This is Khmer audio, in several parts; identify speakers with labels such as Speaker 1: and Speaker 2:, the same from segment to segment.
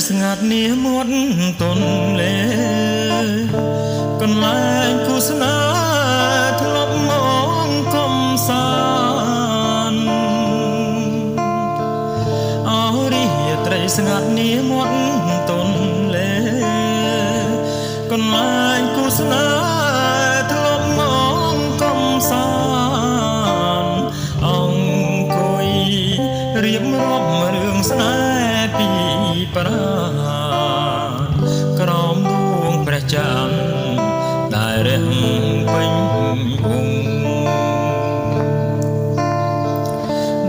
Speaker 1: ស្ងាត់នាមាត់ទន់លេកន្លែងគូស្នេហ៍ធ្លាប់មកកំសាន្តអរិយត្រីស្ងាត់នាមាត់ទន់លេកន្លែងគូស្នេហ៍ធ្លាប់មកកំសាន្តអង្គុយរៀបរាប់រឿងស្នេហ៍ពីប្រាក្រោមដួងព្រះច័ន្ទដែលរះពេញវង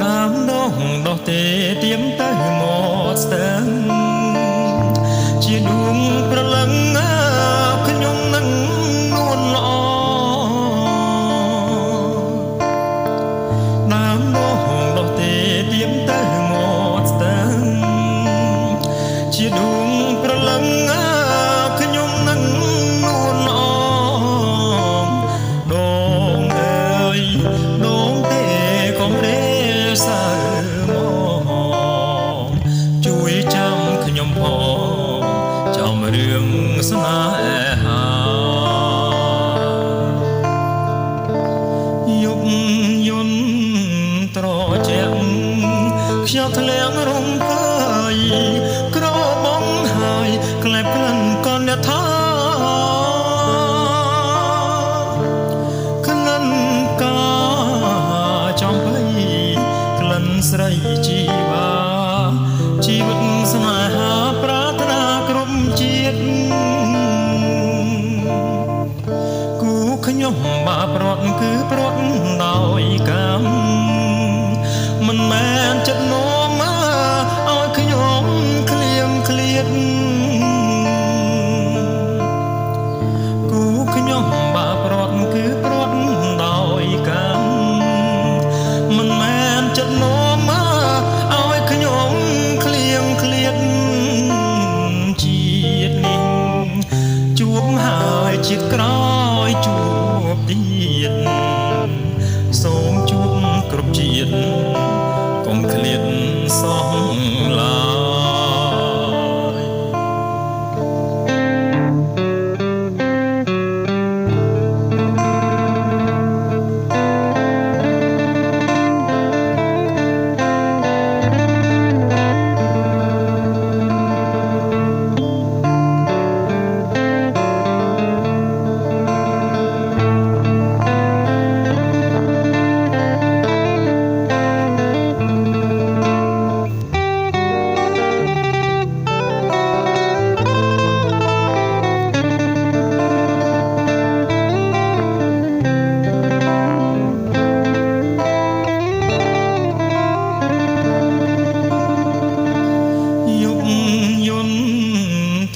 Speaker 1: ដើមដងដោះទេទៀមទៅមកស្ទឹងជាដួងប្រលឹងខ្ញុំនឹងនួនល្អដើមដងដោះទេទៀមទៅមកស្ទឹងជាដួងប្រលឹងខ្ញុំនឹងនួនល្អដងអើយដងទេកុំរេសើមកជួយចាំខ្ញុំផងចំរឿងស្នេហាយប់យន់ត្រជាក់ខ្យល់ធ្លាក់រំភើយក្របងហើយក្លែបក្លិនកនថាក្លិនកាចំបៃក្លិនស្រីជីវ៉ាជីវិតស្នេហាប្រាថ្នាគ្រប់ជាតិគូខ្ញុំបាប្រត់គឺប្រត់ដោយកម្មមិនមែនចិត្តនោមឲ្យខ្ញុំឃ្លៀងឃ្លាតគូខ្ញុំបាប្រត់គឺប្រត់ដោយកម្មមិនមែនចិត្តនោមឲ្យខ្ញុំឃ្លៀងឃ្លាតជាតិនេះជួបហើយជាតិក្រោយជួបទៀតសូមជួបគ្រប់ជាតិកុំឃ្លាតសោះឡើយ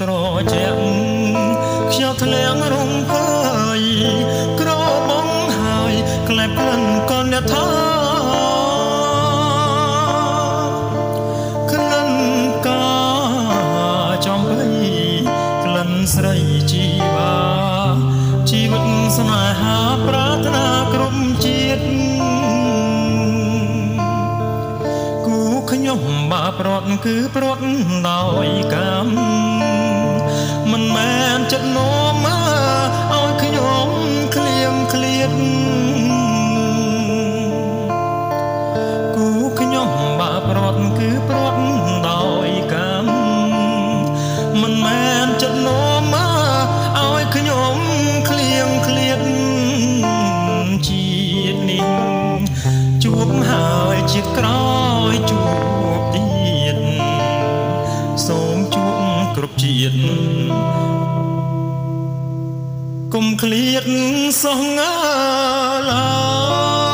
Speaker 1: ត្រជាក់ខ្យល់ធ្លាក់រំភើយក្របងហើយក្លែបក្លិនកនថាក្លិនកាចំបៃក្លិនស្រីជីវ៉ាជីវិតស្នេហាប្រាថ្នាគ្រប់ជាតិគូខ្ញុំបាប្រត់គឺប្រត់ដោយកម្មមិនមែនចិត្តនោមឲ្យខ្ញុំឃ្លៀងឃ្លាតគូខ្ញុំបាប្រត់គឺប្រត់ដោយកម្មមិនមែនចិត្តនោមឲ្យខ្ញុំឃ្លៀងឃ្លាតជាតិនេះជួបហើយជាតិក្រោយជួបទៀតសូមជួបគ្រប់ជាតិកុំឃ្លាតសោះឡើយ